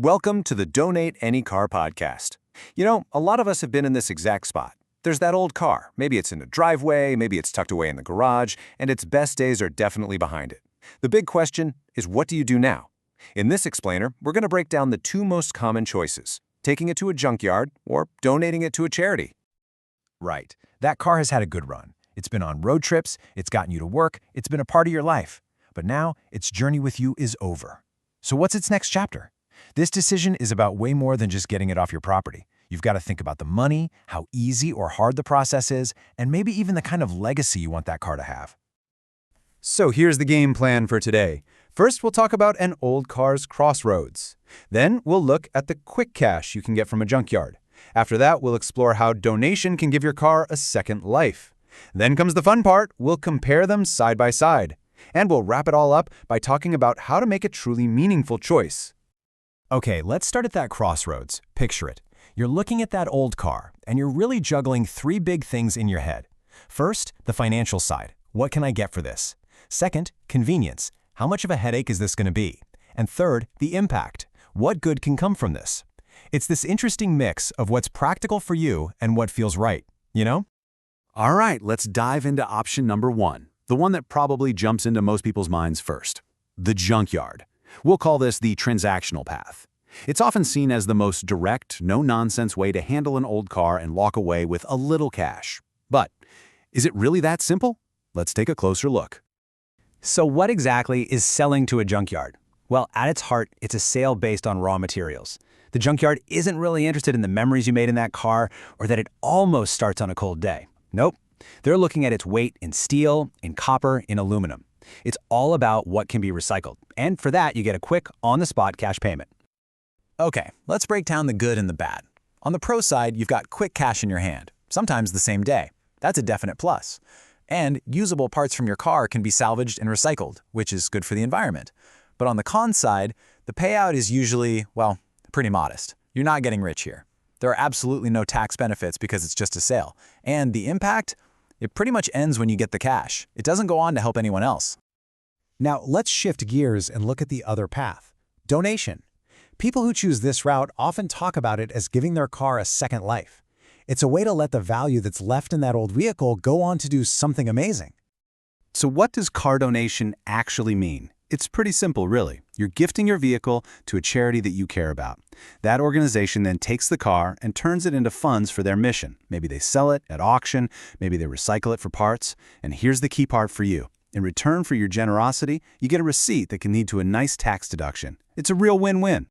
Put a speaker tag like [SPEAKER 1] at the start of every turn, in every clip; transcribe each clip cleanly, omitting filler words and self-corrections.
[SPEAKER 1] Welcome to the Donate Any Car podcast. You know, a lot of us have been in this exact spot. There's that old car. Maybe it's in a driveway, maybe it's tucked away in the garage, and its best days are definitely behind it. The big question is, what do you do now? In this explainer, we're going to break down the two most common choices: taking it to a junkyard or donating it to a charity.
[SPEAKER 2] Right. That car has had a good run. It's been on road trips, it's gotten you to work, it's been a part of your life. But now, its journey with you is over. So what's its next chapter? This decision is about way more than just getting it off your property. You've got to think about the money, how easy or hard the process is, and maybe even the kind of legacy you want that car to have.
[SPEAKER 3] So here's the game plan for today. First, we'll talk about an old car's crossroads. Then, we'll look at the quick cash you can get from a junkyard. After that, we'll explore how donation can give your car a second life. Then comes the fun part. We'll compare them side by side. And we'll wrap it all up by talking about how to make a truly meaningful choice.
[SPEAKER 2] Okay, let's start at that crossroads. Picture it. You're looking at that old car, and you're really juggling three big things in your head. First, the financial side. What can I get for this? Second, convenience. How much of a headache is this going to be? And third, the impact. What good can come from this? It's this interesting mix of what's practical for you and what feels right, you know?
[SPEAKER 1] All right, let's dive into option number one, the one that probably jumps into most people's minds first: the junkyard. We'll call this the transactional path. It's often seen as the most direct, no-nonsense way to handle an old car and walk away with a little cash. But is it really that simple? Let's take a closer look.
[SPEAKER 4] So what exactly is selling to a junkyard? Well, at its heart, it's a sale based on raw materials. The junkyard isn't really interested in the memories you made in that car or that it almost starts on a cold day. Nope. They're looking at its weight in steel, in copper, in aluminum. It's all about what can be recycled. And for that, you get a quick, on-the-spot cash payment.
[SPEAKER 2] Okay, let's break down the good and the bad. On the pro side, you've got quick cash in your hand, sometimes the same day. That's a definite plus. And usable parts from your car can be salvaged and recycled, which is good for the environment. But on the con side, the payout is usually, well, pretty modest. You're not getting rich here. There are absolutely no tax benefits because it's just a sale. And the impact? It pretty much ends when you get the cash. It doesn't go on to help anyone else.
[SPEAKER 5] Now, let's shift gears and look at the other path: donation. People who choose this route often talk about it as giving their car a second life. It's a way to let the value that's left in that old vehicle go on to do something amazing.
[SPEAKER 1] So what does car donation actually mean? It's pretty simple, really. You're gifting your vehicle to a charity that you care about. That organization then takes the car and turns it into funds for their mission. Maybe they sell it at auction, maybe they recycle it for parts. And here's the key part for you. In return for your generosity, you get a receipt that can lead to a nice tax deduction. It's a real win-win.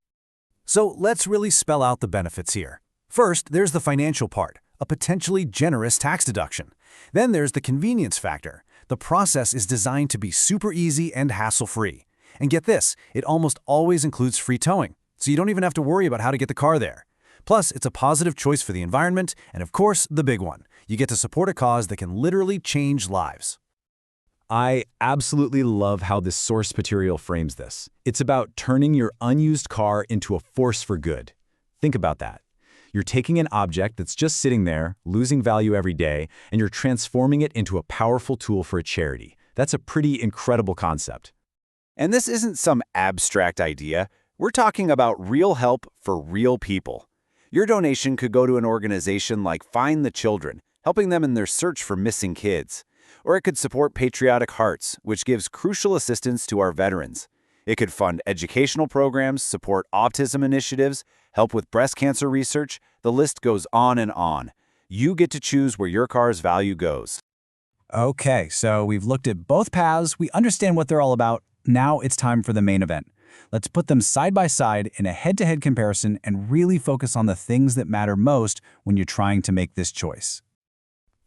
[SPEAKER 5] So let's really spell out the benefits here. First, there's the financial part, a potentially generous tax deduction. Then there's the convenience factor. The process is designed to be super easy and hassle-free. And get this, it almost always includes free towing, so you don't even have to worry about how to get the car there. Plus, it's a positive choice for the environment, and of course, the big one. You get to support a cause that can literally change lives.
[SPEAKER 3] I absolutely love how this source material frames this. It's about turning your unused car into a force for good. Think about that. You're taking an object that's just sitting there, losing value every day, and you're transforming it into a powerful tool for a charity. That's a pretty incredible concept.
[SPEAKER 1] And this isn't some abstract idea. We're talking about real help for real people. Your donation could go to an organization like Find the Children, helping them in their search for missing kids. Or it could support Patriotic Hearts, which gives crucial assistance to our veterans. It could fund educational programs, support autism initiatives, help with breast cancer research. The list goes on and on. You get to choose where your car's value goes.
[SPEAKER 4] Okay, so we've looked at both paths, we understand what they're all about. Now it's time for the main event. Let's put them side by side in a head-to-head comparison and really focus on the things that matter most when you're trying to make this choice.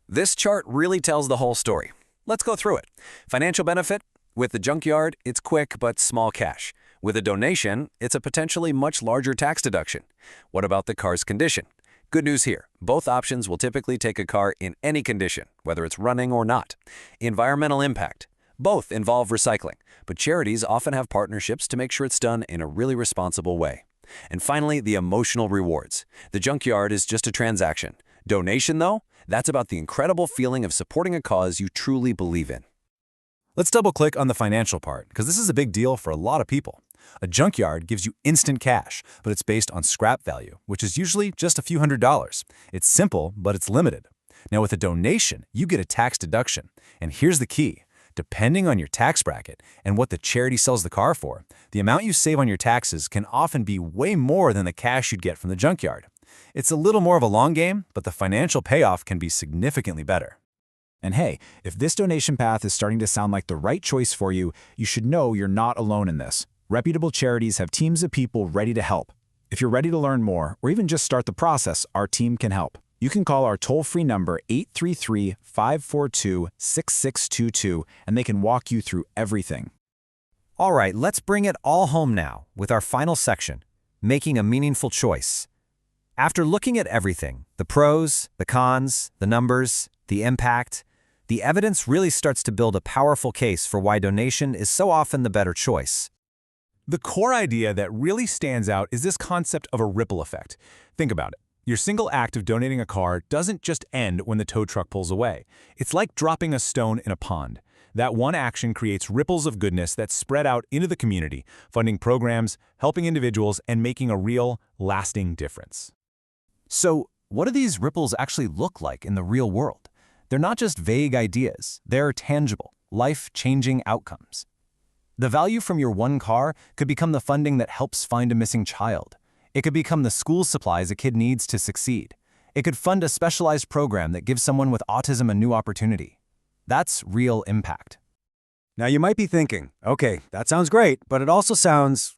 [SPEAKER 6] This chart really tells the whole story. Let's go through it. Financial benefit? With the junkyard, it's quick but small cash. With a donation, it's a potentially much larger tax deduction. What about the car's condition? Good news here. Both options will typically take a car in any condition, whether it's running or not. Environmental impact. Both involve recycling, but charities often have partnerships to make sure it's done in a really responsible way. And finally, the emotional rewards. The junkyard is just a transaction. Donation, though, that's about the incredible feeling of supporting a cause you truly believe in.
[SPEAKER 2] Let's double-click on the financial part, because this is a big deal for a lot of people.
[SPEAKER 3] A junkyard gives you instant cash, but it's based on scrap value, which is usually just a few $100s. It's simple, but it's limited. Now with a donation, you get a tax deduction. And here's the key. Depending on your tax bracket and what the charity sells the car for, the amount you save on your taxes can often be way more than the cash you'd get from the junkyard. It's a little more of a long game, but the financial payoff can be significantly better.
[SPEAKER 2] And hey, if this donation path is starting to sound like the right choice for you, you should know you're not alone in this. Reputable charities have teams of people ready to help. If you're ready to learn more, or even just start the process, our team can help. You can call our toll-free number 833-542-6622, and they can walk you through everything.
[SPEAKER 4] All right, let's bring it all home now with our final section, making a meaningful choice. After looking at everything, the pros, the cons, the numbers, the impact, the evidence really starts to build a powerful case for why donation is so often the better choice.
[SPEAKER 3] The core idea that really stands out is this concept of a ripple effect. Think about it. Your single act of donating a car doesn't just end when the tow truck pulls away. It's like dropping a stone in a pond. That one action creates ripples of goodness that spread out into the community, funding programs, helping individuals, and making a real, lasting difference.
[SPEAKER 4] So, what do these ripples actually look like in the real world? They're not just vague ideas, they're tangible, life-changing outcomes. The value from your one car could become the funding that helps find a missing child. It could become the school supplies a kid needs to succeed. It could fund a specialized program that gives someone with autism a new opportunity. That's real impact.
[SPEAKER 5] Now you might be thinking, okay, that sounds great, but it also sounds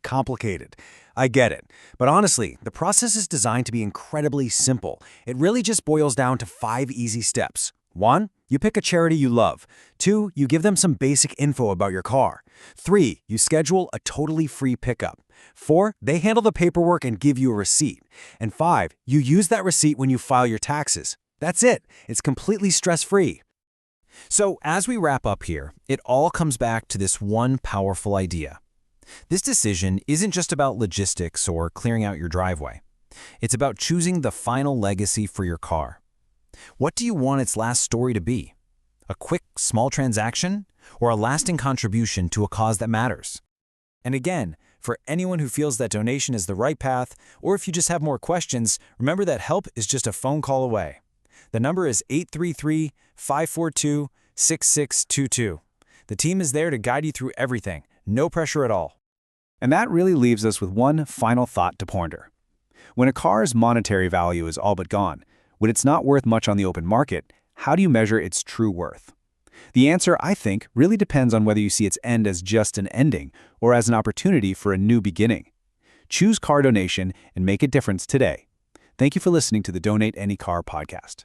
[SPEAKER 5] complicated. I get it. But honestly, the process is designed to be incredibly simple. It really just boils down to 5 easy steps. 1, you pick a charity you love. 2, you give them some basic info about your car. 3, you schedule a totally free pickup. 4, they handle the paperwork and give you a receipt. And 5, you use that receipt when you file your taxes. That's it. It's completely stress-free.
[SPEAKER 4] So, as we wrap up here, it all comes back to this one powerful idea. This decision isn't just about logistics or clearing out your driveway. It's about choosing the final legacy for your car. What do you want its last story to be? A quick, small transaction, or a lasting contribution to a cause that matters? And again, for anyone who feels that donation is the right path, or if you just have more questions, remember that help is just a phone call away. The number is 833-542-6622. The team is there to guide you through everything, no pressure at all.
[SPEAKER 1] And that really leaves us with one final thought to ponder. When a car's monetary value is all but gone, when it's not worth much on the open market, how do you measure its true worth? The answer, I think, really depends on whether you see its end as just an ending or as an opportunity for a new beginning. Choose car donation and make a difference today. Thank you for listening to the Donate Any Car podcast.